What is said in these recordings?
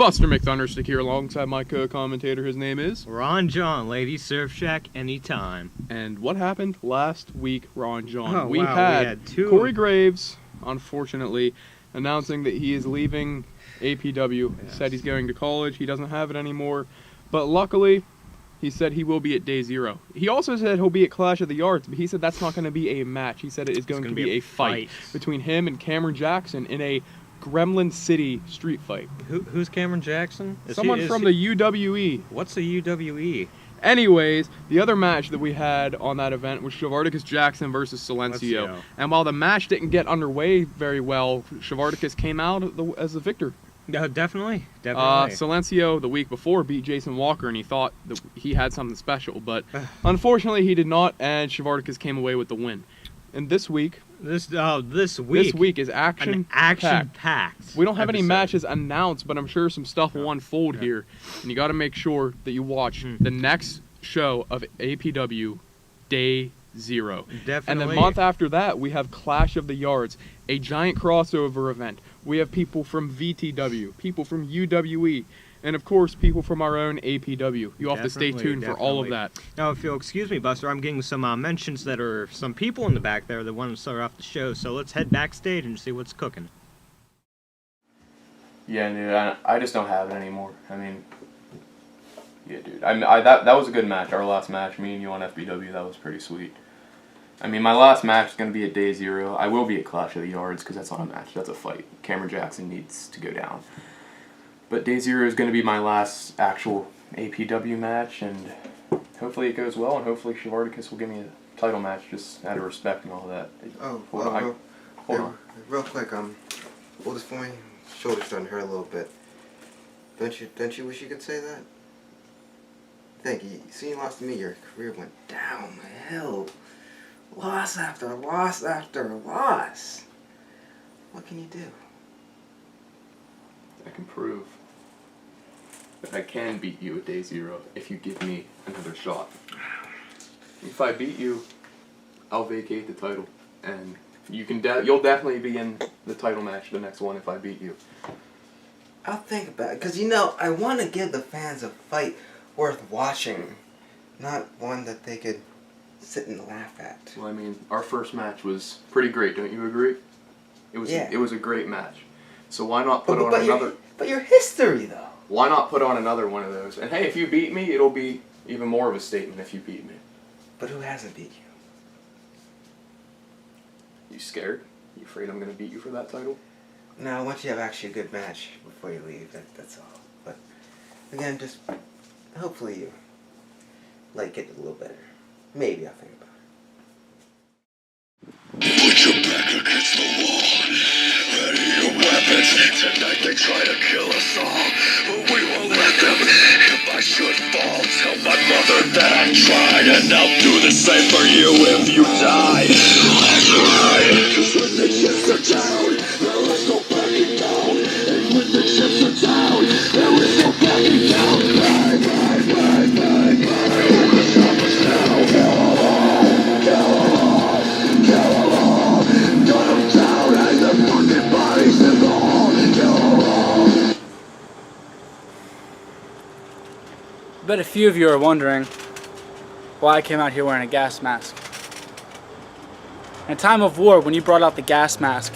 Buster McThunderstick here alongside my co-commentator. His name is Ron John, Ladies Surf Shack anytime. And what happened last week, Ron John? Oh, we wow, had two. Corey Graves, unfortunately, announcing that he is leaving APW. Yes. Said he's going to college. He doesn't have it anymore. But luckily, he said he will be at DayZero. He also said he'll be at Clash of the Yards, but he said that's not going to be a match. He said it is going to be a fight between him and Cameron Jackson in a Gremlin City street fight. Who's Cameron Jackson? Someone from the UWE. What's the UWE? Anyways, the other match that we had on that event was Shavarticus Jackson versus Silencio. And while the match didn't get underway very well, Shavarticus came out as the victor. No, definitely. Silencio the week before beat Jason Walker, and he thought that he had something special, but unfortunately he did not, and Shavarticus came away with the win. And this week is action-packed. We don't have any matches announced, but I'm sure some stuff will unfold here, and you got to make sure that you watch the next show of APW, DayZero. Definitely. And the month after that, we have Clash of the Yards, a giant crossover event. We have people from VTW, people from UWE, and of course, people from our own APW. You'll have to stay tuned for all of that. Now, if you'll excuse me, Buster, I'm getting some mentions that are some people in the back there that want to start off the show, so let's head backstage and see what's cooking. Yeah, dude, I just don't have it anymore. I mean, yeah, dude. That was a good match. Our last match, me and you on FBW, that was pretty sweet. I mean, my last match is going to be at DayZero. I will be at Clash of the Yards because that's not a match. That's a fight. Cameron Jackson needs to go down. But DayZero is going to be my last actual APW match, and hopefully it goes well, and hopefully Shavarticus will give me a title match just out of respect and all that. Oh, hold on. Real quick, hold this for me. Shoulder's starting to hurt a little bit. Don't you wish you could say that? Thank you. See, you lost to me, your career went down the hill. Loss after loss after loss. What can you do? I can prove that I can beat you at DayZero if you give me another shot. If I beat you, I'll vacate the title, and you'll definitely be in the title match, the next one, if I beat you. I'll think about it, because I want to give the fans a fight worth watching, not one that they could sit and laugh at. Well, I mean, our first match was pretty great, don't you agree? It was a great match. So why not put on another... But your history, though. Why not put on another one of those? And hey, if you beat me, it'll be even more of a statement if you beat me. But who hasn't beat you? You scared? You afraid I'm going to beat you for that title? No, I want you to have actually a good match before you leave. That's all. But, again, just... hopefully you like it a little better. Maybe I'll think about it. Put your back against the wall. Ready your weapons. Tonight they try to kill us all, but we won't let them. If I should fall, tell my mother that I tried, and I'll do the same for you if you die. That's right. 'Cause when the chips are down, there is no backing down. And when the chips are down, there is no backing down. Bang, bang, bang, bang, bang. Who can stop us now? Kill them all. Kill them all. Kill them all. Gun them down and their fucking bodies in the hall. Kill them all. I bet a few of you are wondering why I came out here wearing a gas mask. In a time of war, when you brought out the gas mask,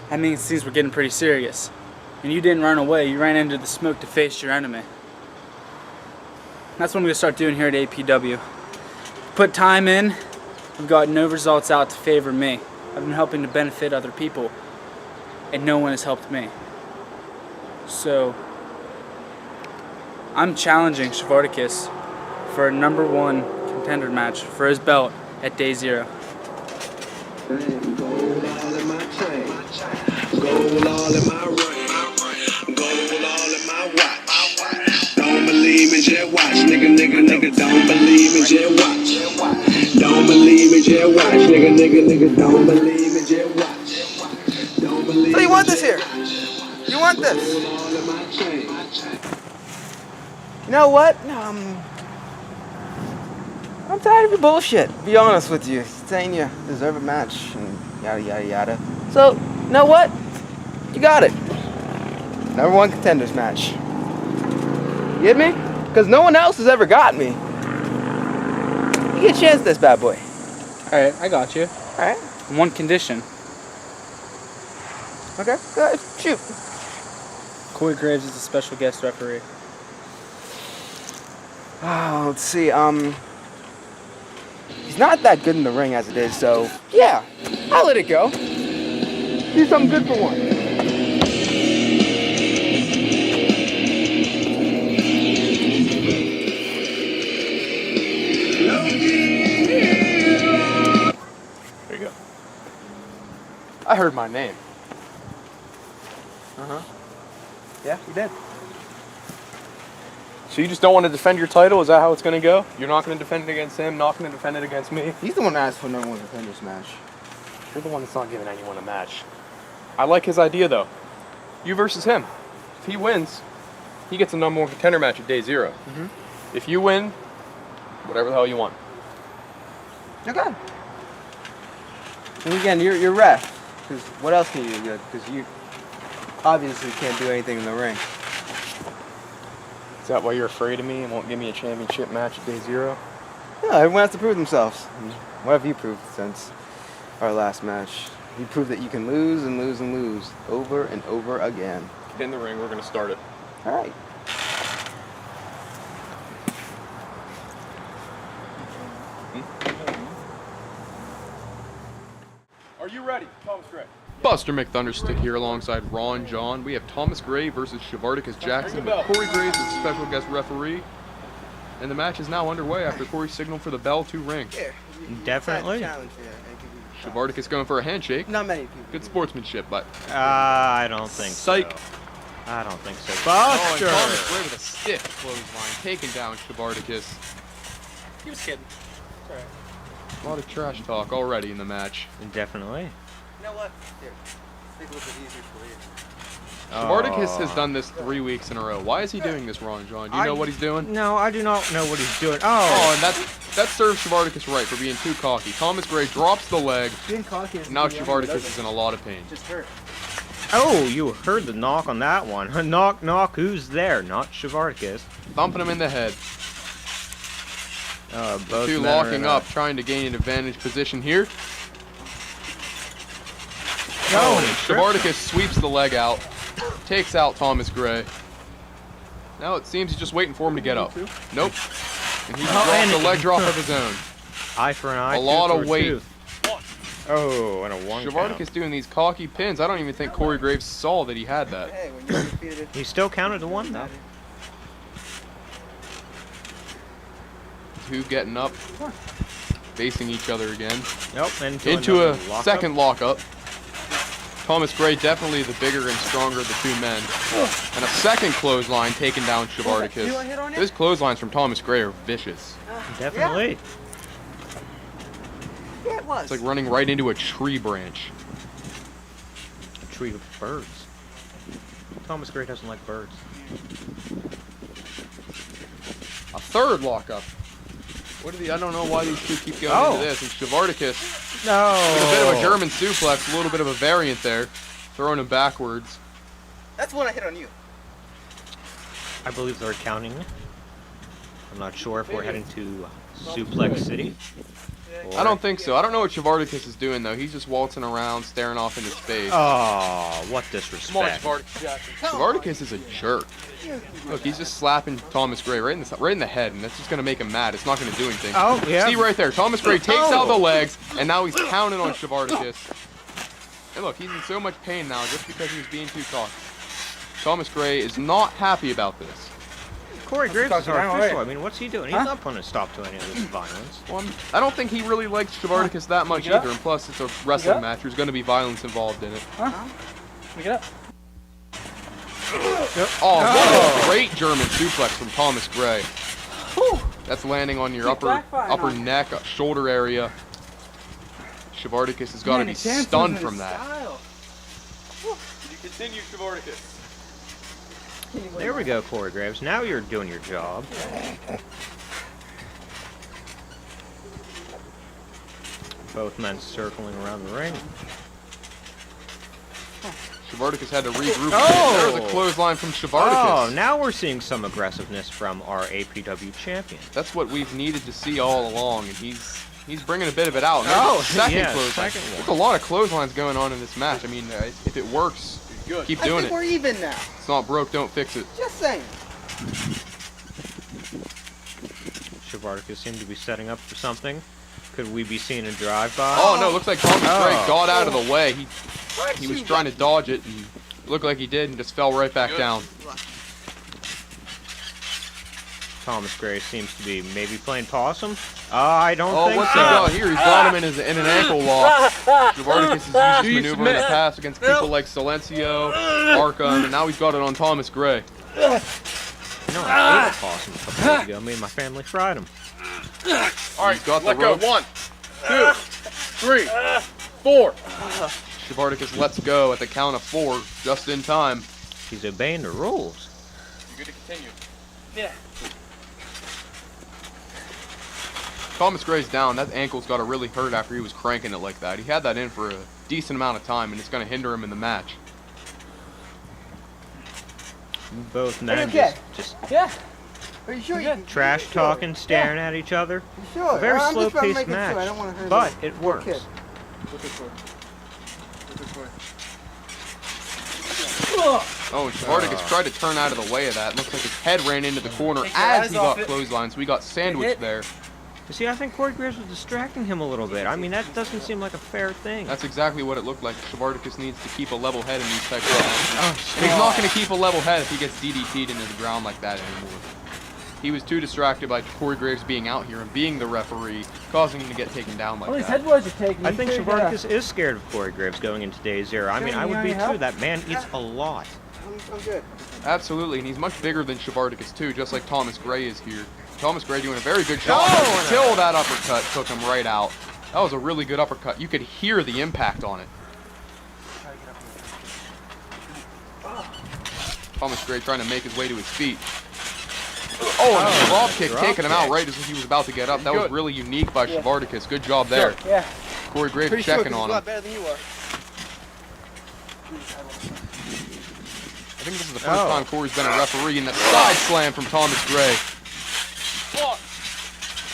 that means things were getting pretty serious. And you didn't run away, you ran into the smoke to face your enemy. That's what I'm going to start doing here at APW. Put time in, I've got no results out to favor me. I've been helping to benefit other people, and no one has helped me. So, I'm challenging Shavarticus for a #1 contender match for his belt at DayZero. Gold all in my chain, gold all in my ring, gold all in my watch. Don't believe me, just watch, nigga, don't believe me, just watch. Don't believe me, just watch, nigga, don't believe me, just watch. Don't believe me. So you want this here? You want this? Gold all in my chain. You know what? No, I'm tired of your bullshit, to be honest with you. Saying you deserve a match and yada yada yada. So, you know what? You got it. #1 contenders match. You get me? Because no one else has ever got me. You get a chance at this bad boy. Alright, I got you. Alright. On one condition. Okay. Shoot. Corey Graves is a special guest referee. Oh, let's see. He's not that good in the ring as it is, so yeah, I'll let it go. Do something good for once. There you go. I heard my name. Yeah, you did. So you just don't want to defend your title? Is that how it's going to go? You're not going to defend it against him, not going to defend it against me? He's the one that asked for number one contenders match. You're the one that's not giving anyone a match. I like his idea, though. You versus him. If he wins, he gets a number one contender match at DayZero. If you win, whatever the hell you want. Okay. And again, you're ref. Because what else can you do good? Because you obviously can't do anything in the ring. Is that why you're afraid of me and won't give me a championship match at DayZero? Yeah, everyone has to prove themselves. What have you proved since our last match? You proved that you can lose and lose and lose over and over again. Get in the ring, we're going to start it. All right. Are you ready? Thomas Gray. Buster McThunderstick here alongside Ron John. We have Thomas Gray versus Shavardicus Jackson, with Corey Graves as a special guest referee. And the match is now underway after Corey signaled for the bell to ring. Definitely. Shavardicus going for a handshake. Not many people. Good sportsmanship, but I don't think psych. so. I don't think so. Oh, and Buster! Thomas Gray with a stiff clothesline, taking down Shavardicus. He was kidding. Sorry. A lot of trash talk already in the match. Definitely. You know what? Here, make it a little bit easier for you. Shavardicus has done this 3 weeks in a row. Why is he doing this, Ron John? Do you know what he's doing? No, I do not know what he's doing. Oh, and that serves Shavardicus right for being too cocky. Thomas Gray drops the leg. Being cocky is Now Shavardicus is in a lot of pain. just hurt. Oh, you heard the knock on that one. Knock, knock, who's there? Not Shavardicus. Thumping him in the head. Both Two men are locking in up, trying to gain an advantage position here. No, Shavardicus sweeps the leg out, takes out Thomas Gray. Now it seems he's just waiting for him to get up. Nope. And he drops the leg drop of his own. Eye for an eye. A lot of weight. Tooth. Oh, and a one Shavardicus count. doing these cocky pins. I don't even think Corey Graves saw that he had that. Hey, when you're defeated. He still counted to one, though. Two getting up, facing each other again. Nope, Into a lockup. second lockup. Thomas Gray definitely the bigger and stronger of the two men. And a second clothesline taking down Shavardicus. Those clotheslines from Thomas Gray are vicious. Definitely. Yeah, it was. It's like running right into a tree branch. A tree of birds. Thomas Gray doesn't like birds. A third lockup. I don't know why these two keep going into this. And Shavardicus, No. with a bit of a German suplex, a little bit of a variant there, throwing him backwards. That's when I hit on you. I believe they're counting. I'm not sure if we're heading to Suplex City. I don't think so. I don't know what Shavardicus is doing though. He's just waltzing around, staring off into space. Oh, what disrespect. Shavardicus is a jerk. Look, he's just slapping Thomas Gray right in the head, and that's just gonna make him mad. It's not gonna do anything. Oh, yeah. See right there, Thomas Gray takes out the legs, and now he's pounding on Shavardicus. And look, he's in so much pain now just because he was being too cocky. Thomas Gray is not happy about this. Corey Graves is our Right. official. I mean, what's he doing? He's not putting a stop to any of this violence. Well, I don't think he really likes Shavardicus that much either, and plus it's a wrestling match. There's gonna be violence involved in it. Pick it up. Oh, what a great German suplex from Thomas Gray. That's landing on your upper neck, shoulder area. Shavardicus has got to be stunned from that. You continue, Shavardicus. There we go, Corey Graves. Now you're doing your job. Both men circling around the ring. Shavardicus had to regroup. Oh! There was a clothesline from Shavardicus. Oh, now we're seeing some aggressiveness from our APW champion. That's what we've needed to see all along, and he's bringing a bit of it out. Second clothesline. There's a lot of clotheslines going on in this match. I mean, if it works, keep doing it. We're even now. It's not broke, don't fix it. Just saying. Shavardicus seemed to be setting up for something. Could we be seeing a drive-by? Oh no, looks like Thomas Gray got out of the way. He was trying to dodge it, and looked like he did, and just fell right back down. Thomas Gray seems to be maybe playing possum. I don't think so. Oh, what's he got here? He's got him in an ankle lock. Shavardicus has used this maneuver in the past against people like Silencio, Arkham, and now he's got it on Thomas Gray. You know, I ate a possum a couple days ago. Me and my family fried him. Alright, let go. 1, 2, 3, 4. Shavardicus lets go at the count of 4, just in time. He's obeying the rules. You good to continue? Yeah. Thomas Gray's down. That ankle's got to really hurt after he was cranking it like that. He had that in for a decent amount of time, and it's going to hinder him in the match. Both men just Yeah. Are you sure? You trash talking, staring at each other. You sure? A very I'm just slow-paced making match, sure. I don't want to hurt but the it works. kid. Oh, and Shavardicus tried to turn out of the way of that. Looks like his head ran into the corner as he got clotheslined, so he got sandwiched there. You see, I think Corey Graves was distracting him a little bit. I mean, that doesn't seem like a fair thing. That's exactly what it looked like. Shavardicus needs to keep a level head in these types of matches. He's not going to keep a level head if he gets DDT'd into the ground like that anymore. He was too distracted by Corey Graves being out here and being the referee, causing him to get taken down like that. headboards are taking. I think Shavardicus is scared of Corey Graves going into DayZero. I mean, I would be too. That man eats a lot. I'm good. Absolutely, and he's much bigger than Shavardicus too, just like Thomas Gray is here. Thomas Gray doing a very good job until that uppercut took him right out. That was a really good uppercut. You could hear the impact on it. Thomas Gray trying to make his way to his feet. Oh, and a drop kick taking him out right as he was about to get up. That was really unique by Shavardicus. Good job there. Yeah. Corey Graves checking on him. Better than you are. I think this is the first time Corey's been a referee, and that side slam from Thomas Gray.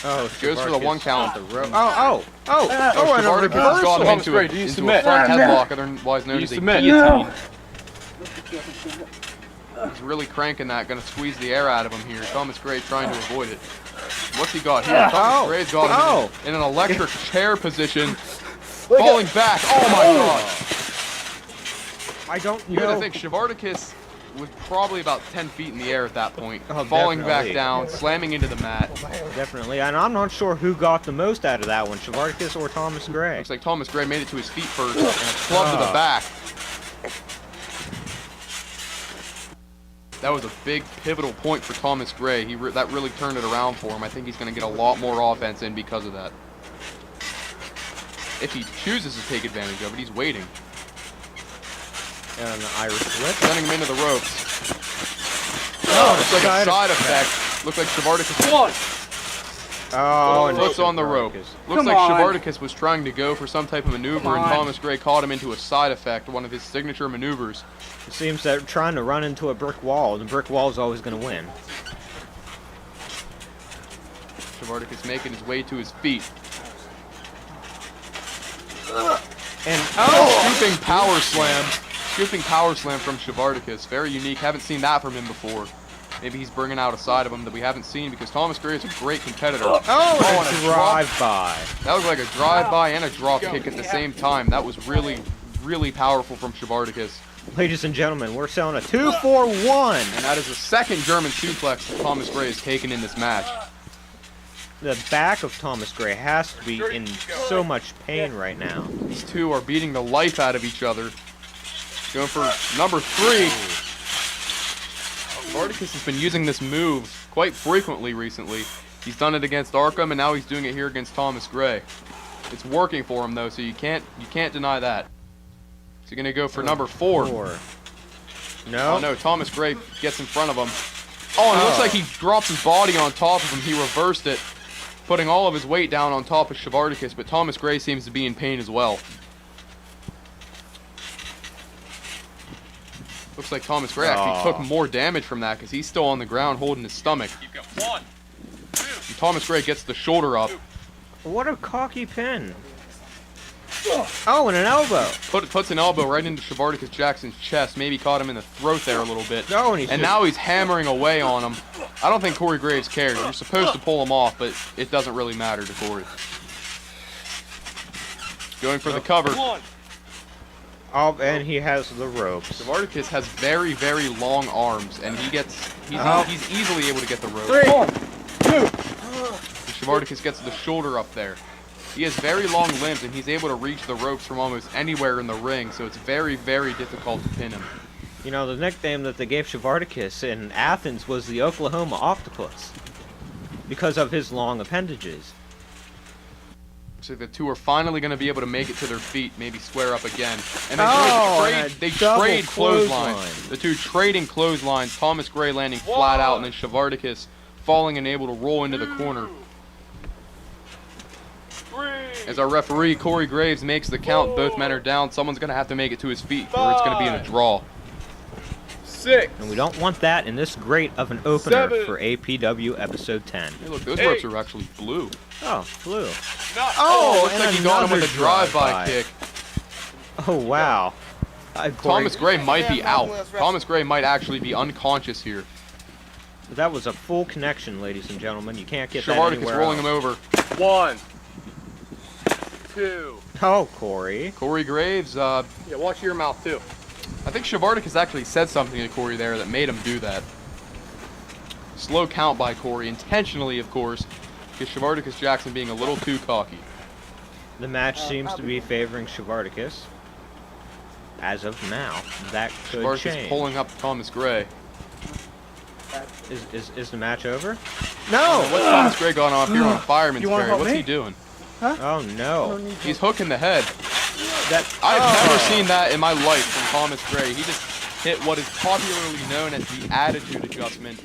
Oh, Goes for the 1 count. Shavardicus has got him into a front headlock, otherwise known as a guillotine. He's really cranking that, gonna squeeze the air out of him here. Thomas Gray trying to avoid it. What's he got here? Thomas Gray's got him in an electric chair position, falling back. Oh my god! I don't You know. gotta think Shavardicus was probably about 10 feet in the air at that point, Oh, falling definitely. back down, slamming into the mat. Definitely, and I'm not sure who got the most out of that one, Shavardicus or Thomas Gray. Looks like Thomas Gray made it to his feet first, and a club to the back. That was a big pivotal point for Thomas Gray. That really turned it around for him. I think he's going to get a lot more offense in because of that. If he chooses to take advantage of it, he's waiting. And the Irish whip. Sending him into the ropes. Oh, looks like a side effect. Looks like Shavardicus. Oh, Foot's on the rope. Looks like Shavardicus was trying to go for some type of maneuver, and Thomas Gray caught him into a side effect, one of his signature maneuvers. It seems that trying to run into a brick wall, the brick wall is always going to win. Shavardicus making his way to his feet. And Scooping power slam. Scooping power slam from Shavardicus. Very unique. Haven't seen that from him before. Maybe he's bringing out a side of him that we haven't seen because Thomas Gray is a great competitor. and a drive-by. That was like a drive-by and a drop kick at the same time. That was really, really powerful from Shavardicus. Ladies and gentlemen, we're selling a 2-4-1. And that is the second German suplex that Thomas Gray has taken in this match. The back of Thomas Gray has to be in so much pain right now. These two are beating the life out of each other. Going for number 3. Shavardicus has been using this move quite frequently recently. He's done it against Arkham, and now he's doing it here against Thomas Gray. It's working for him though, so you can't deny that. So you're gonna go for number 4. No. Oh no, Thomas Gray gets in front of him. Oh, and it looks like he drops his body on top of him. He reversed it, putting all of his weight down on top of Shavardicus, but Thomas Gray seems to be in pain as well. Looks like Thomas Gray actually took more damage from that because he's still on the ground holding his stomach. You've got 1, 2. And Thomas Gray gets the shoulder up. What a cocky pin. Oh, and an elbow. Puts an elbow right into Shevardicus Jackson's chest. Maybe caught him in the throat there a little bit. No, and now he's hammering away on him. I don't think Corey Graves cares. You're supposed to pull him off, but it doesn't really matter to Corey. Going for the cover. Oh, and he has the ropes. Shevardicus has very, very long arms, and he's easily able to get the rope. 3, 2. Shevardicus gets the shoulder up there. He has very long limbs, and he's able to reach the ropes from almost anywhere in the ring, so it's very, very difficult to pin him. You know, the nickname that they gave Shevardicus in Athens was the Oklahoma Octopus because of his long appendages. So the two are finally going to be able to make it to their feet, maybe square up again. And they trade clotheslines. The two trading clotheslines, Thomas Gray landing flat out, and then Shevardicus falling and able to roll into the corner. As our referee, Corey Graves, makes the count, both men are down. Someone's going to have to make it to his feet, or it's going to be in a draw. 6. And we don't want that in this great of an opener for APW Episode 10. Hey, look, those ropes are actually blue. Oh, blue. Oh, looks like he got him with a another drive-by kick. Oh, wow. Thomas Gray might be out. Thomas Gray might actually be unconscious here. That was a full connection, ladies and gentlemen. You can't get that Shevardicus anywhere rolling else. him over. 1, 2. Oh, Corey. Corey Graves, Yeah, watch your mouth too. I think Shevardicus actually said something to Corey there that made him do that. Slow count by Corey, intentionally, of course, because Shevardicus Jackson being a little too cocky. The match seems to be favoring Shevardicus. As of now, that could Shevardicus change. pulling up Thomas Gray. Is the match over? No! What's Thomas Gray going on up here on a fireman's You wanna carry? help What's me? he doing? Oh, no. He's hooking the head. That, I've never seen that in my life from Thomas Gray. He just hit what is popularly known as the attitude adjustment.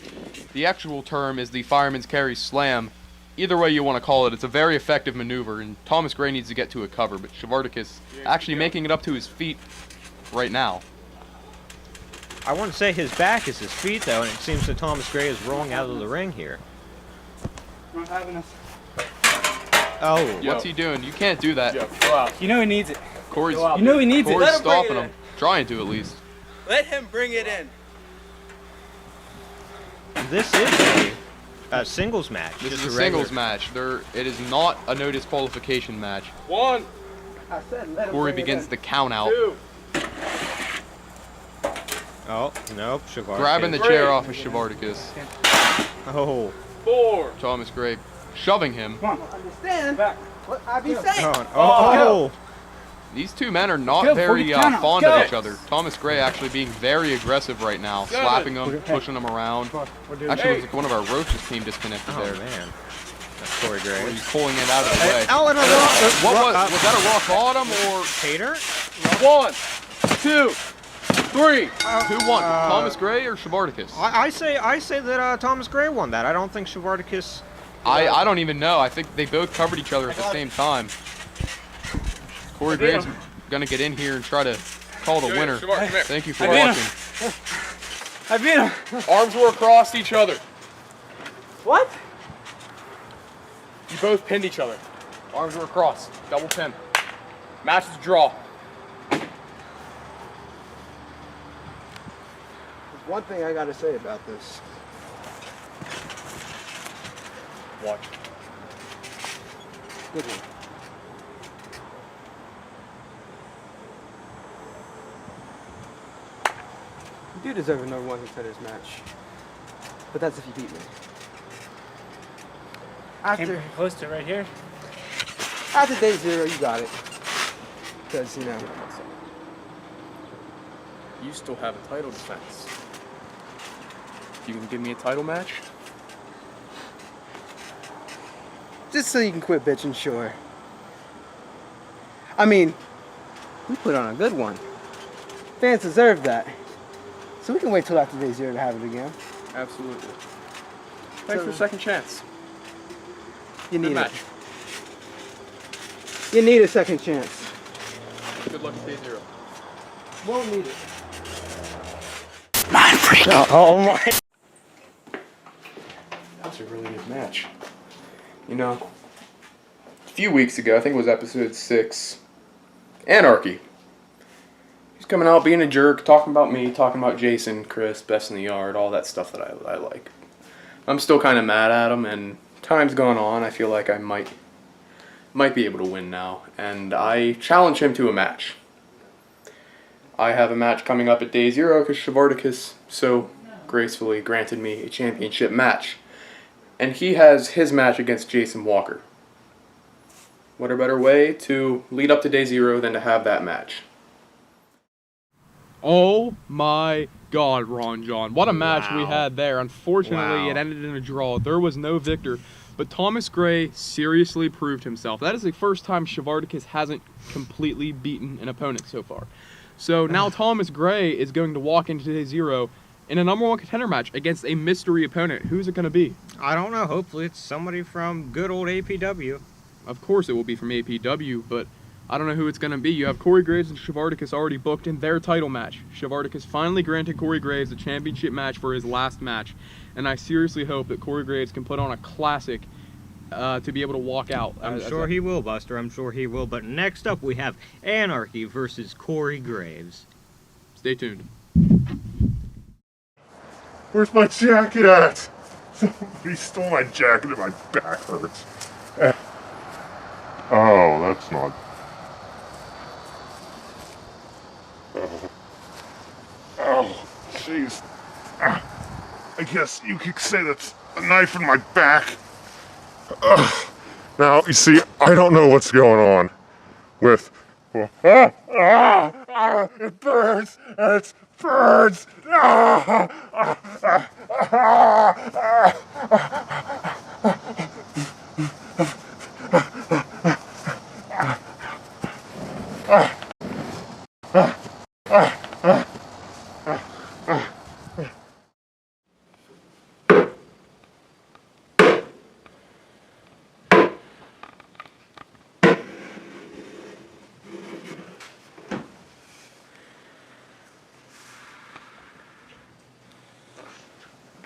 The actual term is the fireman's carry slam. Either way you want to call it, it's a very effective maneuver, and Thomas Gray needs to get to a cover, but Shevardicus actually making it up to his feet right now. I want to say his back is his feet, though, and it seems that Thomas Gray is rolling out of the ring here. Not having us. Oh, What's he doing? You can't do that. You know he needs it. Corey's, You know he needs it. Corey's Let him bring stopping it him. Trying to, at least. Let him bring it in. this is a singles match. This just is a regular- singles match. It is not a no disqualification match. 1, I said let him Corey bring begins it the count out. 2. Oh, nope, Shevardicus. Grabbing the chair off of Shevardicus. Oh, 4. Thomas Gray shoving him. Come on. in. Understand Back. what I be saying. oh. These two men are not Go, very 40 count out. fond Go. of each other. Thomas Gray actually being very aggressive right now, slapping him, pushing him around. Actually, looks like one of our roaches came disconnected Oh, there. man. That's Corey Where Gray. he's pulling it out of the way. Oh, and Was that a rock bottom or Tater? 1, 2, 3. who won? Thomas Gray or Shevardicus? I say that Thomas Gray won that. I don't think Shevardicus. I don't even know. I think they both covered each other at the same time. Corey Graves gonna get in here and try to call the winner. Shavar, come here. Thank you for I beat him. watching. I beat him. Arms were across each other. What? You both pinned each other. Arms were across. Double pin. Match is a draw. There's one thing I gotta say about this. Watch. Good one. You do deserve a number 1 contenders match. But that's if you beat me. Came close to it right here. After DayZero, you got it. Because, you know, You still have a title defense. You can give me a title match? just so you can quit bitching, sure. I mean, we put on a good one. Fans deserve that. So we can wait till after DayZero to have it again. Absolutely. Thanks for a second chance. You Good need match. it. You need a second chance. Good luck at DayZero. Won't need it. Oh my. That was a really good match. You know, a few weeks ago, I think it was episode 6, Anarchy. He's coming out being a jerk, talking about me, talking about Jason, Chris, best in the yard, all that stuff that I like. I'm still kind of mad at him, and time's gone on. I feel like I might be able to win now, and I challenge him to a match. I have a match coming up at DayZero because Shavarticus so gracefully granted me a championship match. And he has his match against Jason Walker. What a better way to lead up to DayZero than to have that match. Oh my God, Ron John. What a match we had there. Unfortunately, Wow. it ended in a draw. There was no victor. But Thomas Gray seriously proved himself. That is the first time Shavarticus hasn't completely beaten an opponent so far. So now Thomas Gray is going to walk into DayZero in a #1 contender match against a mystery opponent. Who's it going to be? I don't know. Hopefully it's somebody from good old APW. Of course it will be from APW, but I don't know who it's going to be. You have Corey Graves and Shavarticus already booked in their title match. Shavarticus finally granted Corey Graves a championship match for his last match, and I seriously hope that Corey Graves can put on a classic to be able to walk out. I'm sure he will, Buster. I'm sure he will. But next up we have Anarchy versus Corey Graves. Stay tuned. Where's my jacket at? Somebody stole my jacket and my back hurts. Oh, that's not... Oh, jeez. I guess you could say that's a knife in my back. Now, you see, I don't know what's going on with... it burns! It burns!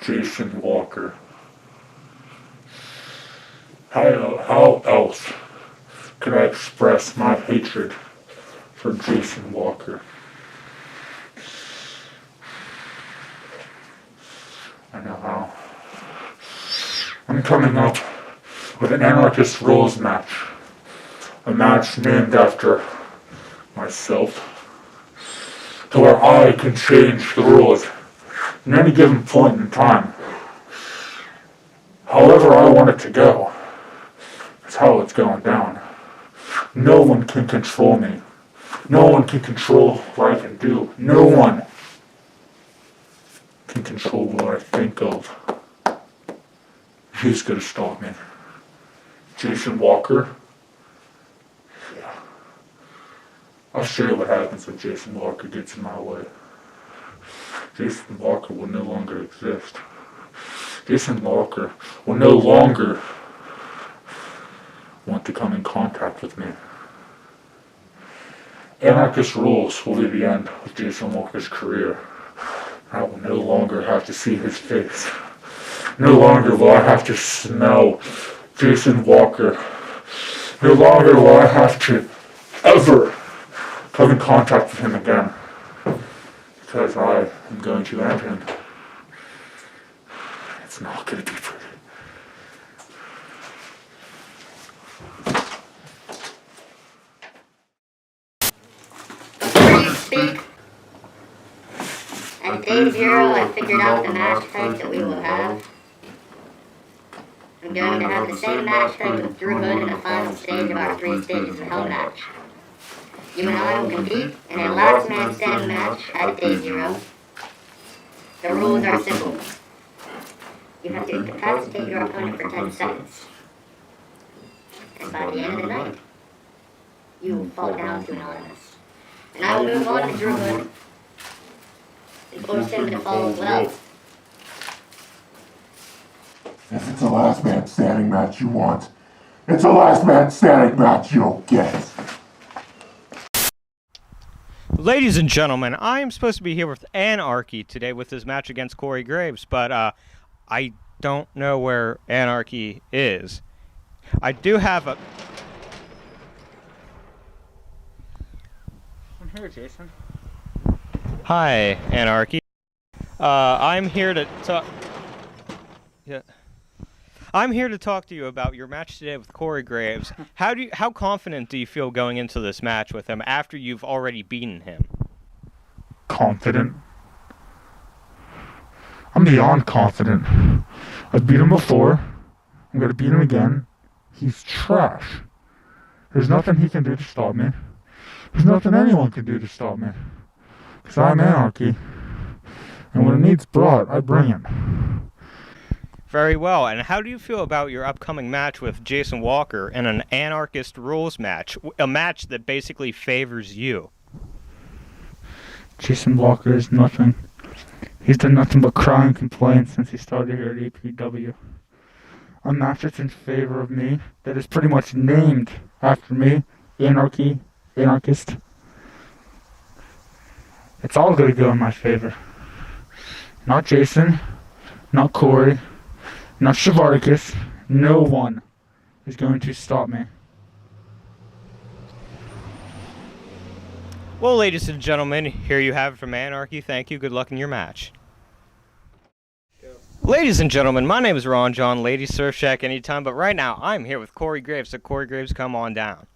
Jason Walker. How else could I express my hatred for Jason Walker? I know how. I'm coming up with an anarchist rules match. A match named after myself, to where I can change the rules in any given point in time. However I want it to go, that's how it's going down. No one can control me. No one can control what I can do. No one can control what I think of. Who's gonna stop me? Jason Walker? Yeah. I'll show you what happens when Jason Walker gets in my way. Jason Walker will no longer exist. Jason Walker will no longer want to come in contact with me. Anarchist rules will be the end of Jason Walker's career. I will no longer have to see his face. No longer will I have to smell Jason Walker. No longer will I have to ever come in contact with him again. Because I am going to end him. It's not going to be pretty. Before you speak, at DayZero I figured out the match type that we will have. I'm going to have the same match type with Drew Hood in the final stage of our 3 stages of Hell match. You and I will compete in a last man standing match at DayZero. The rules are simple. You have to incapacitate your opponent for 10 seconds. And by the end of the night, you will fall down to anonymous. And I will move on to Drew Hood and force him to fall as well. If it's a last man standing match you want, it's a last man standing match you'll get. Ladies and gentlemen, I am supposed to be here with Anarchy today with his match against Corey Graves, but I don't know where Anarchy is. I do have a... I'm here, Jason. Hi, Anarchy. I'm here to talk... Yeah. I'm here to talk to you about your match today with Corey Graves. How confident do you feel going into this match with him after you've already beaten him? Confident. I'm beyond confident. I've beat him before. I'm gonna beat him again. He's trash. There's nothing he can do to stop me. There's nothing anyone can do to stop me. Because I'm Anarchy. And when it needs brought, I bring it. Very well, and how do you feel about your upcoming match with Jason Walker in an anarchist rules match? A match that basically favors you. Jason Walker is nothing. He's done nothing but cry and complain since he started here at APW. A match that's in favor of me, that is pretty much named after me, Anarchy, Anarchist. It's all gonna go in my favor. Not Jason, not Corey, not Shavarticus. No one is going to stop me. Well, ladies and gentlemen, here you have it from Anarchy. Thank you. Good luck in your match. Ladies and gentlemen, my name is Ron John. Ladies, surf shack anytime. But right now, I'm here with Corey Graves. So, Corey Graves, come on down.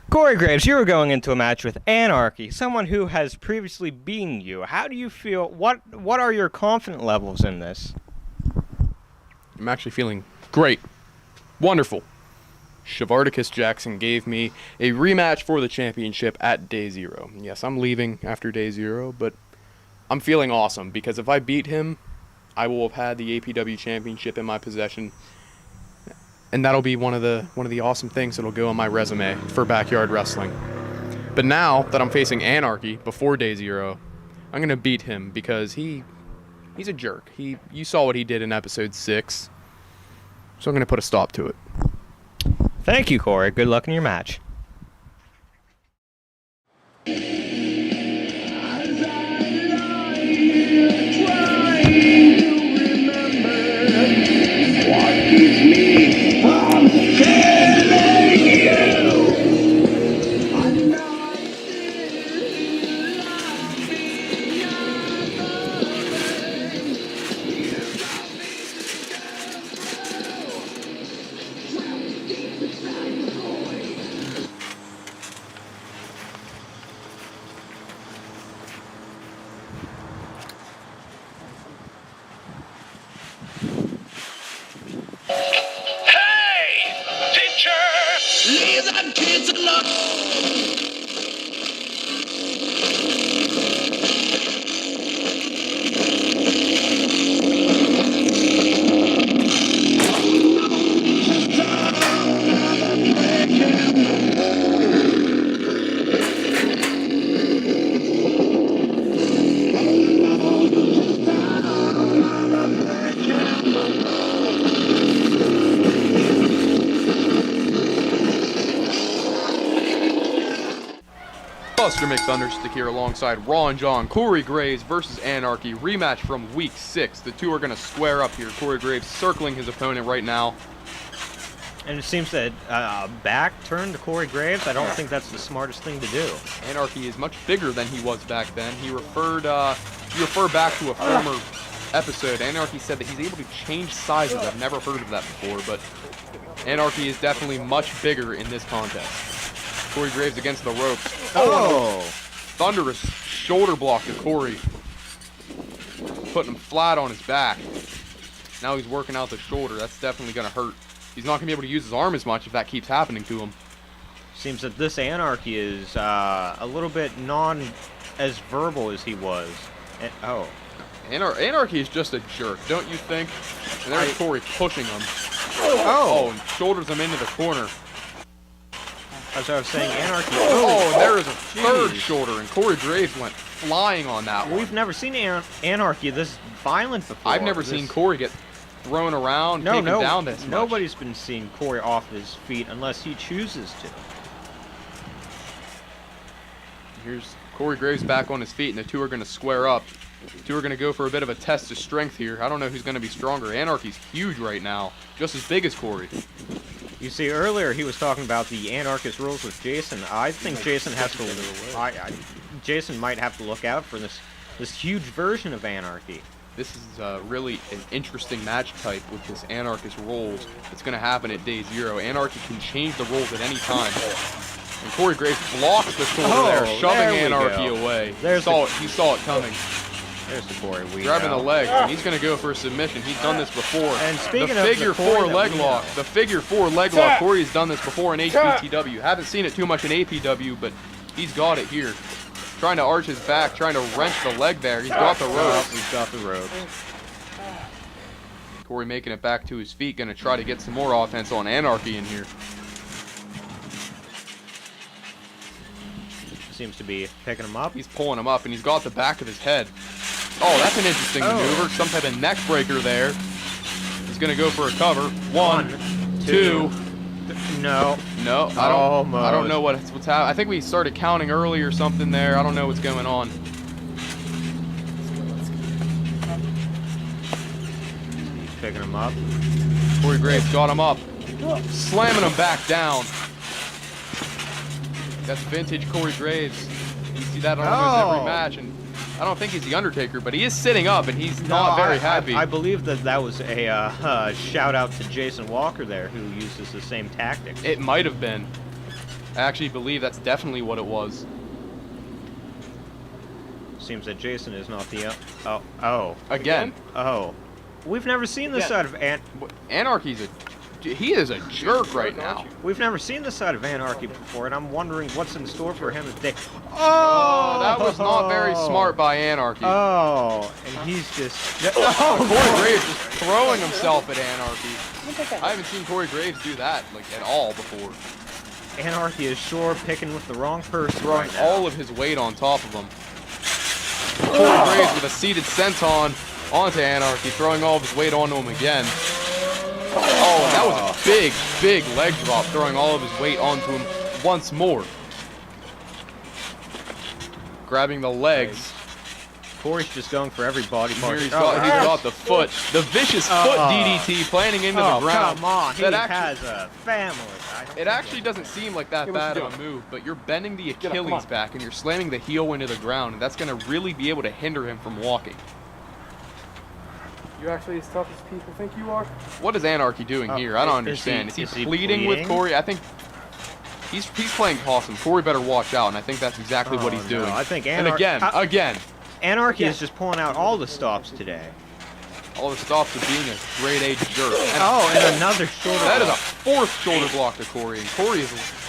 Corey Graves, you were going into a match with Anarchy, someone who has previously beaten you. How do you feel? What are your confidence levels in this? I'm actually feeling great. Wonderful. Shavarticus Jackson gave me a rematch for the championship at DayZero. Yes, I'm leaving after DayZero, but I'm feeling awesome because if I beat him, I will have had the APW championship in my possession. And that'll be one of the awesome things that'll go on my resume for backyard wrestling. But now that I'm facing Anarchy before DayZero, I'm gonna beat him because he's a jerk. You saw what he did in episode 6, so I'm gonna put a stop to it. Thank you, Corey. Good luck in your match. Buster McThunderstick here alongside Ron John, Corey Graves versus Anarchy, rematch from week 6. The two are going to square up here. Corey Graves circling his opponent right now. And it seems that back turn to Corey Graves, I don't think that's the smartest thing to do. Anarchy is much bigger than he was back then. He referred back to a former episode. Anarchy said that he's able to change sizes. I've never heard of that before, but Anarchy is definitely much bigger in this contest. Corey Graves against the ropes. Oh! Thunderous shoulder block to Corey. Putting him flat on his back. Now he's working out the shoulder. That's definitely going to hurt. He's not going to be able to use his arm as much if that keeps happening to him. Seems that this Anarchy is a little bit as verbal as he was. Anarchy is just a jerk, don't you think? And there's Corey pushing him. Oh! And shoulders him into the corner. As I was saying, Anarchy... Oh, and there is a third shoulder, and Corey Graves went flying on that one. We've never seen Anarchy this violent before. I've never seen Corey get thrown around, taken down this much. Nobody's been seeing Corey off his feet unless he chooses to. Here's Corey Graves back on his feet, and the two are going to square up. The two are going to go for a bit of a test of strength here. I don't know who's going to be stronger. Anarchy's huge right now, just as big as Corey. You see, earlier he was talking about the anarchist rules with Jason. I think Jason has to. Jason might have to look out for this huge version of Anarchy. This is really an interesting match type with this anarchist rules. It's going to happen at DayZero. Anarchy can change the rules at any time. And Corey Graves blocks the shoulder there, shoving Anarchy away. He saw it coming. There's the Corey. Grabbing the leg, and he's going to go for a submission. He's done this before. And speaking the figure four leg lock. The figure four leg lock. Corey's done this before in HBTW. Haven't seen it too much in APW, but he's got it here. Trying to arch his back, trying to wrench the leg there. He's got the rope. He's got the rope. Corey making it back to his feet, going to try to get some more offense on Anarchy in here. Seems to be picking him up. He's pulling him up, and he's got the back of his head. Oh, that's an interesting maneuver. Some type of neck breaker there. He's going to go for a cover. One, two. No. No, I don't know what's happening. I think we started counting early or something there. I don't know what's going on. Picking him up. Corey Graves got him up. Slamming him back down. That's vintage Corey Graves. You see that on almost every match, and I don't think he's the Undertaker, but he is sitting up, and he's not very happy. I believe that was a shout out to Jason Walker there, who uses the same tactics. It might have been. I actually believe that's definitely what it was. Seems that Jason is not the. Again. Oh. We've never seen this side of Anarchy's he is a jerk right now. We've never seen this side of Anarchy before, and I'm wondering what's in store for him today. Oh, that was not very smart by Anarchy. Oh, and he's just... Corey Graves just throwing himself at Anarchy. I haven't seen Corey Graves do that at all before. Anarchy is sure picking with the wrong person. Throwing all of his weight on top of him. Corey Graves with a seated senton onto Anarchy, throwing all of his weight onto him again. Oh, and that was a big, big leg drop, throwing all of his weight onto him once more. Grabbing the legs. Corey's just going for every body part. Here he's got the foot. The vicious foot DDT planting into the ground. Come on, he has a family. It actually doesn't seem like that bad of a move, but you're bending the Achilles back and you're slamming the heel into the ground, and that's going to really be able to hinder him from walking. You're actually as tough as people think you are? What is Anarchy doing here? I don't understand. Is he pleading with Corey? I think he's playing possum. Corey better watch out, and I think that's exactly what he's doing. I think and again. Anarchy is just pulling out all the stops today. All the stops of being a grade A jerk. And another shoulder block. That is a fourth shoulder block to Corey, and Corey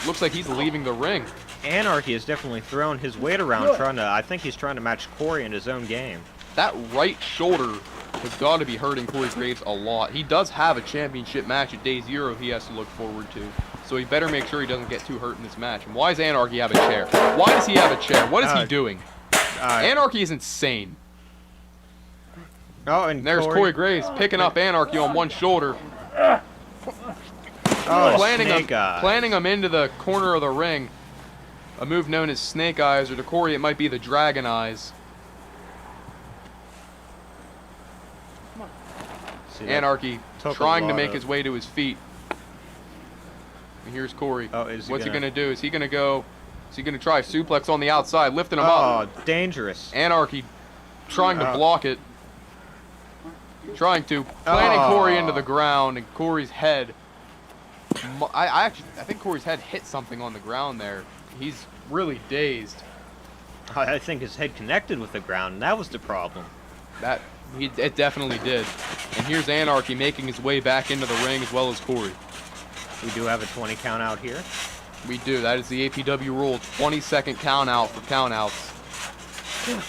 looks like he's leaving the ring. Anarchy has definitely thrown his weight around I think he's trying to match Corey in his own game. That right shoulder has got to be hurting Corey Graves a lot. He does have a championship match at DayZero he has to look forward to, so he better make sure he doesn't get too hurt in this match. And why does Anarchy have a chair? Why does he have a chair? What is he doing? Anarchy is insane. Oh, and there's Corey Graves picking up Anarchy on one shoulder. Planning him into the corner of the ring. A move known as Snake Eyes, or to Corey it might be the Dragon Eyes. Anarchy trying to make his way to his feet. And here's Corey. What's he going to do? Is he going to go... Is he going to try a suplex on the outside, lifting him up? Oh, dangerous. Anarchy trying to block it. Trying to. Planting Corey into the ground, and Corey's head... I think Corey's head hit something on the ground there. He's really dazed. I think his head connected with the ground, and that was the problem. It definitely did. And here's Anarchy making his way back into the ring as well as Corey. We do have a 20 count out here. We do. That is the APW rule. 20-second count out for count outs. Here's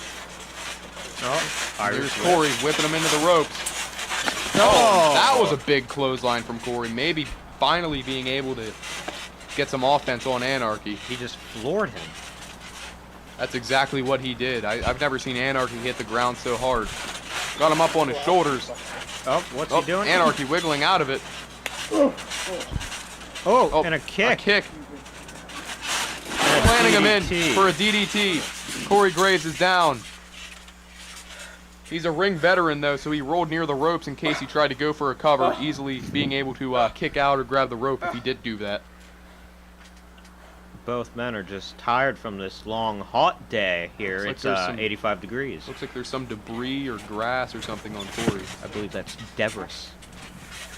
Corey whipping him into the ropes. That was a big clothesline from Corey. Maybe finally being able to get some offense on Anarchy. He just floored him. That's exactly what he did. I've never seen Anarchy hit the ground so hard. Got him up on his shoulders. What's he doing? Anarchy wiggling out of it. And a kick. A kick. planning him in DDT. for a DDT. Corey Graves is down. He's a ring veteran, though, so he rolled near the ropes in case he tried to go for a cover, easily being able to kick out or grab the rope if he did do that. Both men are just tired from this long, hot day here. Looks like It's 85 degrees. Looks like there's some debris or grass or something on Corey. I believe that's debris.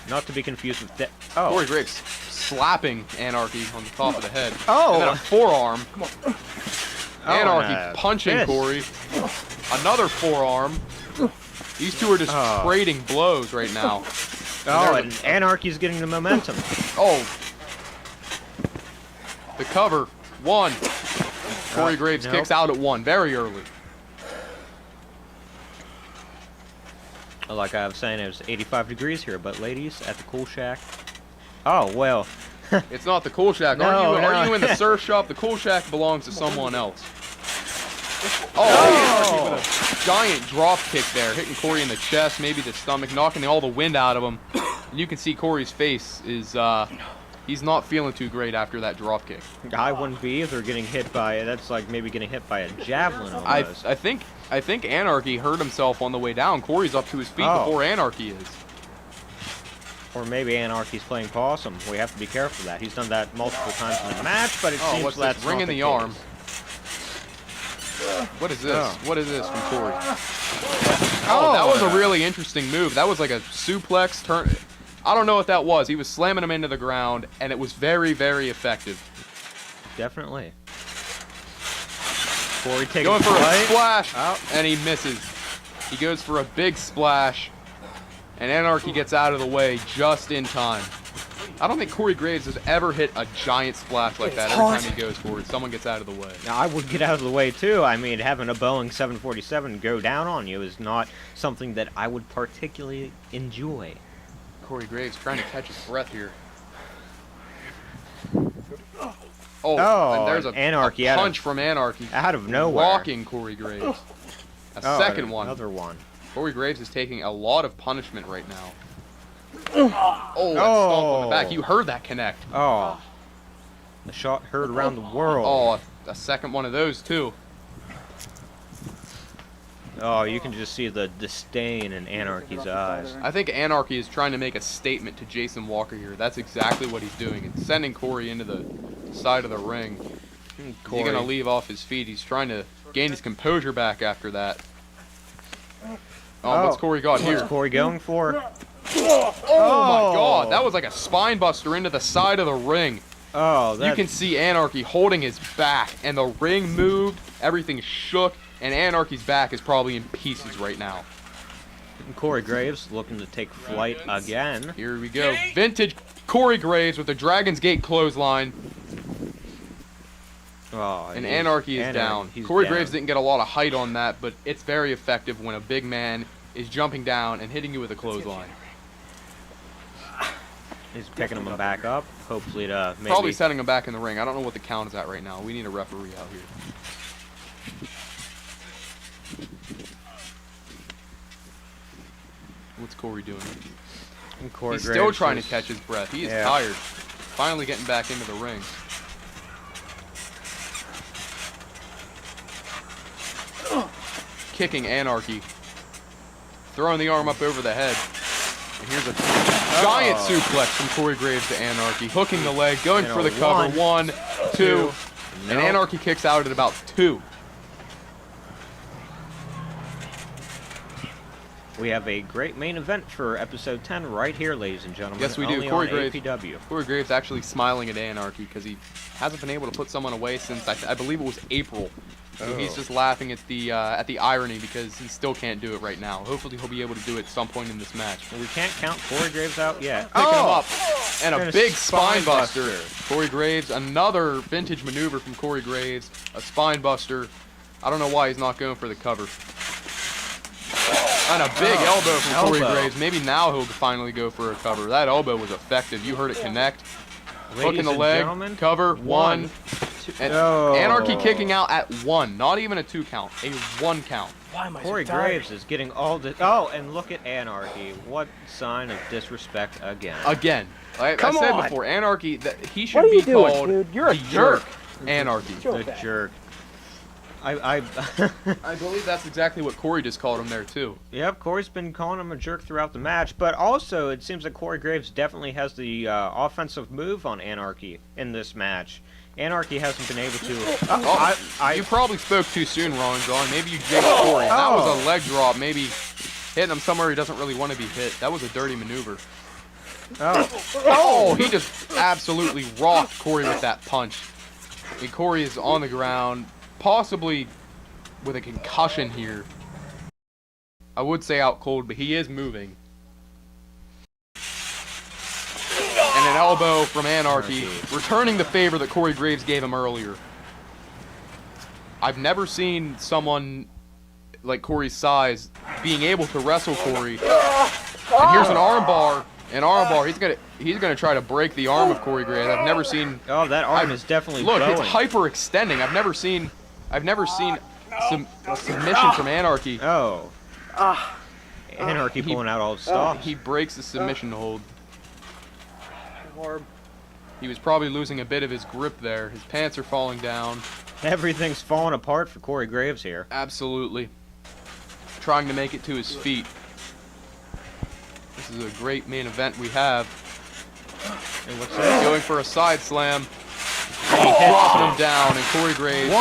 Not to be confused with Corey Graves slapping Anarchy on the top of the head. Oh! And then a forearm. Oh, Anarchy and a punching fist. Corey. Another forearm. These two are just trading blows right now. And Anarchy's getting the momentum. Oh. The cover. 1. Corey Graves kicks out at 1 very early. Like I was saying, it was 85 degrees here, but ladies, at the Cool Shack. Oh, well. It's not the Cool Shack. Are you in the surf shop? The Cool Shack belongs to someone else. Anarchy with a giant drop kick there, hitting Corey in the chest, maybe the stomach, knocking all the wind out of him. And you can see Corey's face is, he's not feeling too great after that drop kick. I wouldn't be either getting hit by it. That's like maybe getting hit by a javelin almost. I think Anarchy hurt himself on the way down. Corey's up to his feet before Anarchy is. Or maybe Anarchy's playing possum. We have to be careful of that. He's done that multiple times in the match, but it seems that's ring not in the case. arm. What is this? What is this from Corey? Oh, that was a really interesting move. That was like a suplex turn. I don't know what that was. He was slamming him into the ground, and it was very, very effective. Definitely. Corey taking going for a flight. splash, and he misses. He goes for a big splash, and Anarchy gets out of the way just in time. I don't think Corey Graves has ever hit a giant splash like that every time he goes forward. Someone gets out of the way. Now, I would get out of the way, too. I mean, having a Boeing 747 go down on you is not something that I would particularly enjoy. Corey Graves trying to catch his breath here. And there's a Anarchy punch from Anarchy. Out of nowhere. Rocking Corey Graves. A second one. Another one. Corey Graves is taking a lot of punishment right now. That stomp on the back. You heard that connect. Oh. The shot heard around the world. Oh, a second one of those, too. Oh, you can just see the disdain in Anarchy's eyes. I think Anarchy is trying to make a statement to Jason Walker here. That's exactly what he's doing. It's sending Corey into the side of the ring. He's going to leave off his feet. He's trying to gain his composure back after that. What's Corey got here? What's Corey going for? Oh my God! That was like a spine buster into the side of the ring. You can see Anarchy holding his back, and the ring moved, everything shook, and Anarchy's back is probably in pieces right now. And Corey Graves looking to take flight again. Here we go. Vintage Corey Graves with the Dragon's Gate clothesline. And Anarchy is down. Corey Graves didn't get a lot of height on that, but it's very effective when a big man is jumping down and hitting you with a clothesline. He's picking him back up, hopefully to maybe... Probably setting him back in the ring. I don't know what the count is at right now. We need a referee out here. What's Corey doing? He's still trying to catch his breath. He is tired. Finally getting back into the ring. Kicking Anarchy. Throwing the arm up over the head. And here's a giant suplex from Corey Graves to Anarchy. Hooking the leg, going for the cover. 1, 2. And Anarchy kicks out at about 2. We have a great main event for episode 10 right here, ladies and gentlemen. Yes, we do. Only Corey on Graves. APW. Corey Graves actually smiling at Anarchy because he hasn't been able to put someone away since I believe it was April. So he's just laughing at the irony because he still can't do it right now. Hopefully he'll be able to do it at some point in this match. Well, we can't count Corey Graves out yet. Picking him up. And a big spine buster. Corey Graves, another vintage maneuver from Corey Graves. A spine buster. I don't know why he's not going for the cover. And a big elbow from Corey Graves. Maybe now he'll finally go for a cover. That elbow was effective. You heard it connect. Hook in the leg. Cover. 1. And Anarchy kicking out at 1. Not even a 2 count. A 1 count. Corey Graves is getting all the... Oh, and look at Anarchy. What sign of disrespect again. Again. Like I said before, Anarchy, he should be called dude? You're a jerk. Anarchy. The jerk. I believe that's exactly what Corey just called him there too. Yep, Corey's been calling him a jerk throughout the match, but also it seems that Corey Graves definitely has the offensive move on Anarchy in this match. Anarchy hasn't been able to... You probably spoke too soon, Ron John. Maybe you jinxed Corey. That was a leg drop, maybe hitting him somewhere he doesn't really want to be hit. That was a dirty maneuver. Oh, he just absolutely rocked Corey with that punch. And Corey is on the ground, possibly with a concussion here. I would say out cold, but he is moving. And an elbow from Anarchy, returning the favor that Corey Graves gave him earlier. I've never seen someone like Corey's size being able to wrestle Corey. And here's an armbar. An armbar. He's gonna try to break the arm of Corey Graves. I've never seen. Oh, that arm is definitely look. blowing. It's hyperextending. I've never seen a submission from Anarchy. Oh. Anarchy pulling out all his stops. He breaks the submission hold. He was probably losing a bit of his grip there. His pants are falling down. Everything's falling apart for Corey Graves here. Absolutely. Trying to make it to his feet. This is a great main event we have. And what's that? Going for a side slam. Dropping him down, and Corey Graves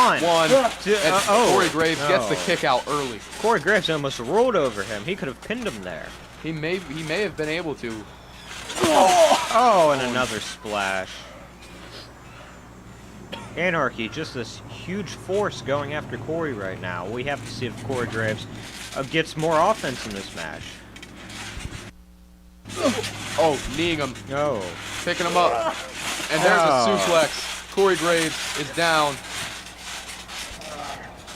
Corey Graves gets the kick out early. Corey Graves almost rolled over him. He could have pinned him there. He may have been able to. Oh, and another splash. Anarchy, just this huge force going after Corey right now. We have to see if Corey Graves gets more offense in this match. Oh, kneeing him. Oh. Picking him up. And there's a suplex. Corey Graves is down.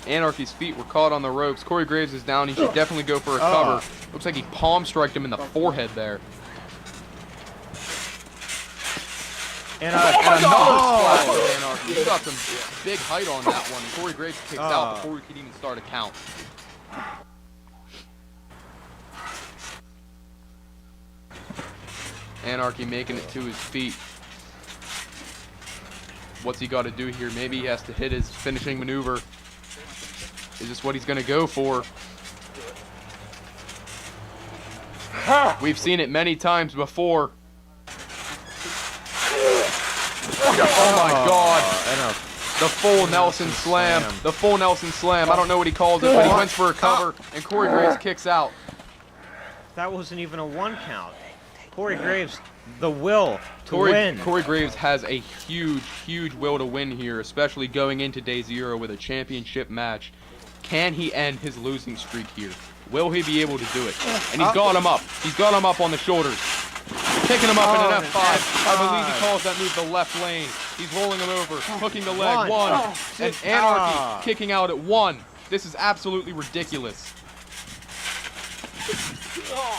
Anarchy's feet were caught on the ropes. Corey Graves is down. He should definitely go for a cover. Looks like he palm striked him in the forehead there. And another splash with Anarchy. He got some big height on that one. And Corey Graves kicks out before we could even start a count. Anarchy making it to his feet. What's he got to do here? Maybe he has to hit his finishing maneuver. Is this what he's going to go for? We've seen it many times before. Oh my God. The full Nelson slam. The full Nelson slam. I don't know what he called it, but he went for a cover, and Corey Graves kicks out. That wasn't even a 1 count. Corey Graves, the will to win. Corey Graves has a huge will to win here, especially going into DayZero with a championship match. Can he end his losing streak here? Will he be able to do it? And he's got him up. He's got him up on the shoulders. Picking him up in an F5. I believe he calls that move the left lane. He's rolling him over, hooking the leg. One. And Anarchy kicking out at 1. This is absolutely ridiculous.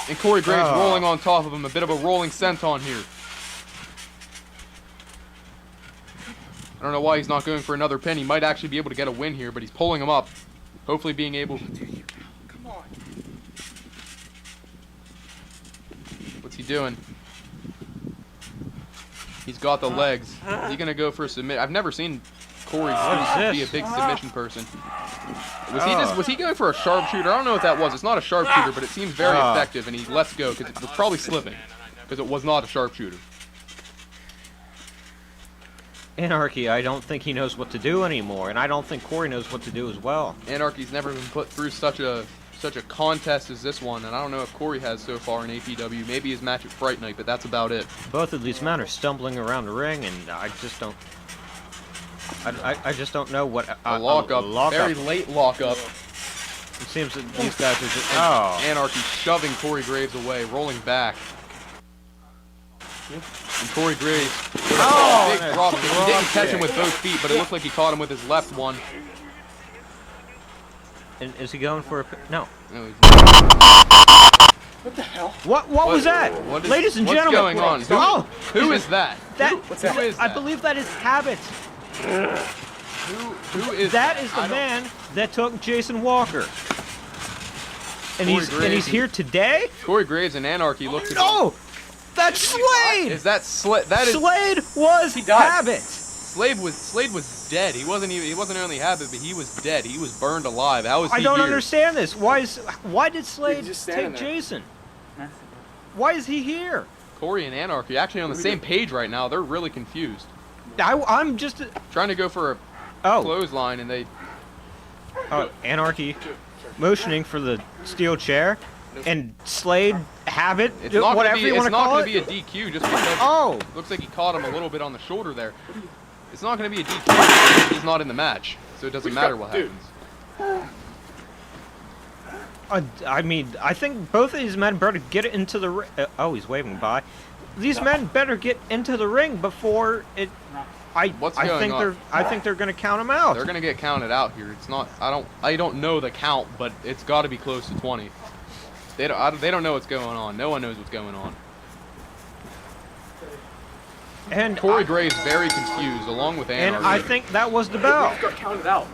And Corey Graves rolling on top of him. A bit of a rolling senton here. I don't know why he's not going for another pin. He might actually be able to get a win here, but he's pulling him up. Hopefully being able to... Come on. What's he doing? He's got the legs. Is he going to go for a submit? I've never seen Corey be a big submission person. Was he going for a sharpshooter? I don't know what that was. It's not a sharpshooter, but it seems very effective, and he lets go because it was probably slipping because it was not a sharpshooter. Anarchy, I don't think he knows what to do anymore, and I don't think Corey knows what to do as well. Anarchy's never been put through such a contest as this one, and I don't know if Corey has so far in APW. Maybe his match at Fright Night, but that's about it. Both of these men are stumbling around the ring, and I just don't know what a lockup. Very late lockup. It seems that these guys are just Anarchy shoving Corey Graves away, rolling back. And Corey Graves, big drop. He didn't catch him with both feet, but it looked like he caught him with his left one. And is he going for a... No. What the hell? What was that? Ladies and gentlemen. What's going on? Who is that? Who is that? I believe that is Habit. Who is that? That is the man that took Jason Walker. And he's here today? Corey Graves and Anarchy look to No! That's Slade! Is that Slade? Slade was Habit. Slade was dead. He wasn't only happy, but he was dead. He was burned alive. How is he I don't here? understand this. Why did Slade just take standing there. Jason? Why is he here? Corey and Anarchy actually on the same page right now. They're really confused. I'm just Trying to go for a clothesline, and they. Anarchy motioning for the steel chair, and Slade have it. It's not whatever you want to call it. It's not going to be a DQ just because. Looks like he caught him a little bit on the shoulder there. It's not going to be a DQ. He's not in the match, so it doesn't matter what happens. I mean, I think both of these men better get into the ring. He's waving by. These men better get into the ring before it. I think they're gonna count them out. They're gonna get counted out here. It's not. I don't know the count, but it's got to be close to 20. They don't know what's going on. No one knows what's going on. And Corey Graves very confused, along with Anarchy. And I think that was the bell. Got counted out.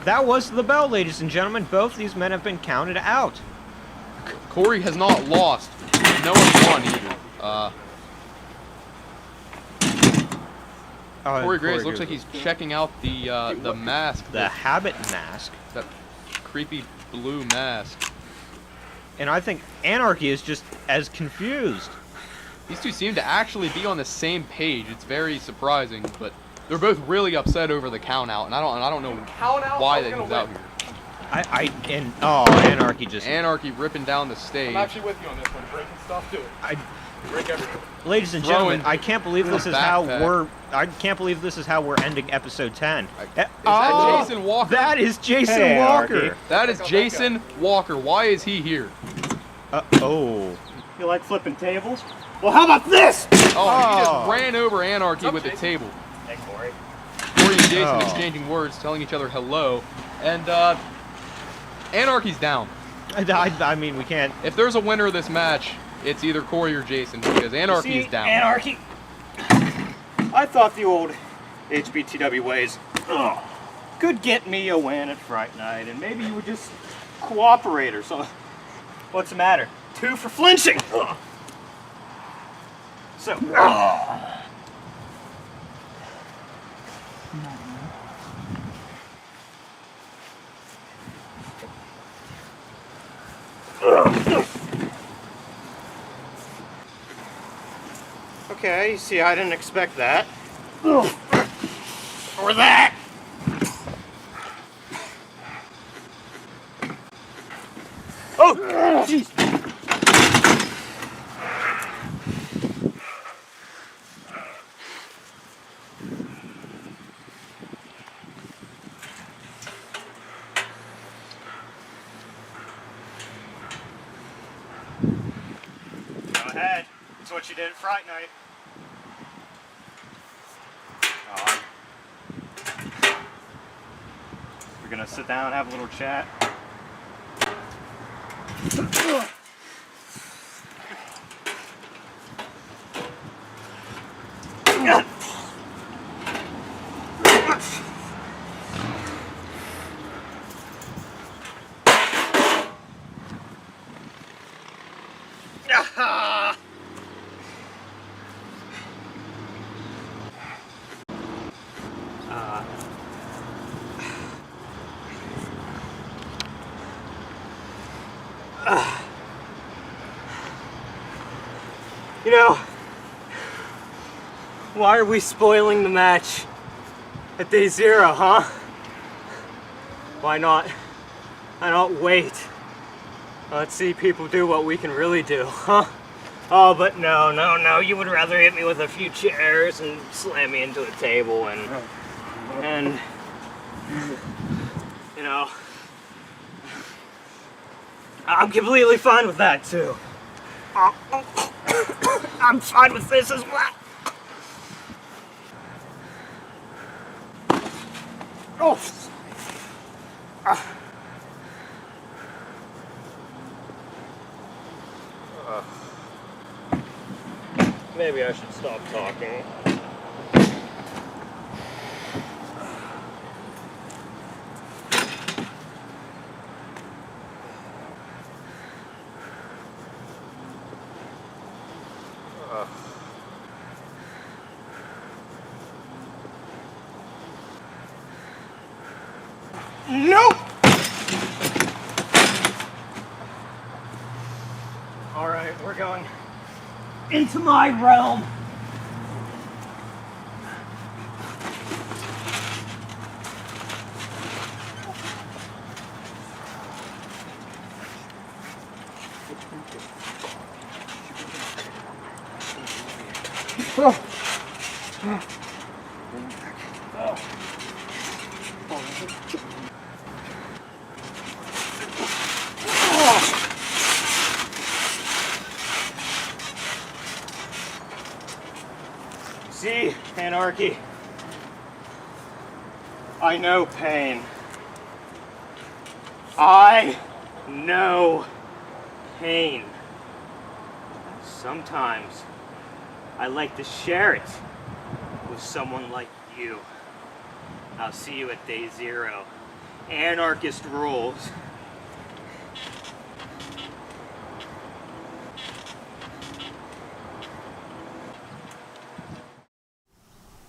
That was the bell, ladies and gentlemen. Both these men have been counted out. Corey has not lost. No one's won either. Corey Graves looks like he's checking out the mask. The habit mask. That creepy blue mask. And I think Anarchy is just as confused. These two seem to actually be on the same page. It's very surprising, but they're both really upset over the count out, and I don't know why they was out here. Anarchy just. Anarchy ripping down the stage. I'm actually with you on this one. Breaking stuff, do it. Break everything. Ladies and gentlemen, I can't believe this is how we're ending episode 10. Is that Jason Walker? That is Jason Walker. That is Jason Walker. Why is he here? You like flipping tables? Well, how about this? He just ran over Anarchy with the table. Hey, Corey. Corey and Jason exchanging words, telling each other hello, and Anarchy's down. I mean, we can't. If there's a winner of this match, it's either Corey or Jason, because Anarchy is down. Anarchy. I thought the old HBTW ways could get me a win at Fright Night, and maybe you would just cooperate or something. What's the matter? 2 for flinching. So. Okay, see, I didn't expect that. Or that! Oh, jeez! Go ahead. It's what you did at Fright Night. We're gonna sit down and have a little chat. You know, why are we spoiling the match at DayZero, huh? Why not wait? Let's see people do what we can really do, huh? Oh, but no, you would rather hit me with a few chairs and slam me into a table and you know, I'm completely fine with that too. I'm fine with this as well. Oh. Maybe I should stop talking. Nope! Alright, we're going into my realm. See, Anarchy, I know pain. I know pain. Sometimes I like to share it with someone like you. I'll see you at DayZero. Anarchist rules.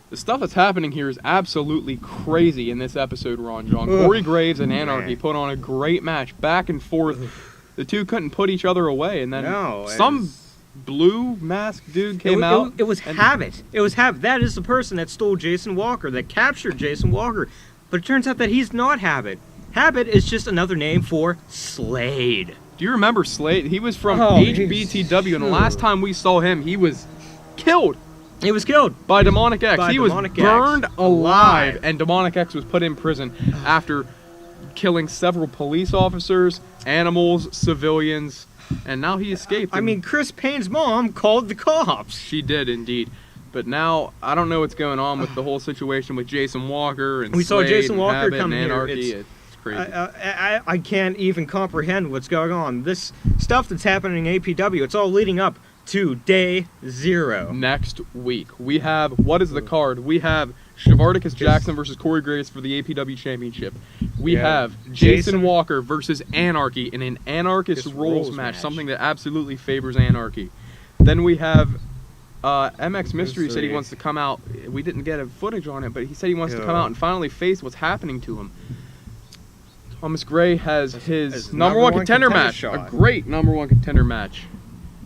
The stuff that's happening here is absolutely crazy in this episode, Ron John. Corey Graves and Anarchy put on a great match, back and forth. The two couldn't put each other away, and then some blue masked dude came out. It was Habit. It was Habit. That is the person that stole Jason Walker, that captured Jason Walker. But it turns out that he's not Habit. Habit is just another name for Slade. Do you remember Slade? He was from HBTW, and the last time we saw him, he was killed. He was killed by Demonic X. By He was Demonic X. burned alive, and Demonic X was put in prison after killing several police officers, animals, civilians, and now he escaped. I mean, Chris Payne's mom called the cops. She did indeed. But now, I don't know what's going on with the whole situation with Jason Walker and We Slade saw Jason and Walker Habit come and here. Anarchy. It's crazy. I can't even comprehend what's going on. This stuff that's happening in APW, it's all leading up to DayZero. Next week, we have, what is the card? We have Shavardicus Jackson versus Corey Graves for the APW Championship. We have Jason Walker versus Anarchy in an Anarchist Rules match, something that absolutely favors Anarchy. Then we have M.X Mystery said he wants to come out. We didn't get a footage on it, but he said he wants to come out and finally face what's happening to him. Thomas Gray has his number one contender match. A great number one contender match.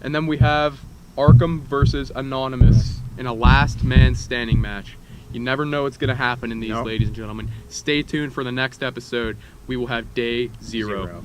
And then we have Arkham versus Anonymous in a last man standing match. You never know what's going to happen in these, ladies and gentlemen. Stay tuned for the next episode. We will have DayZero.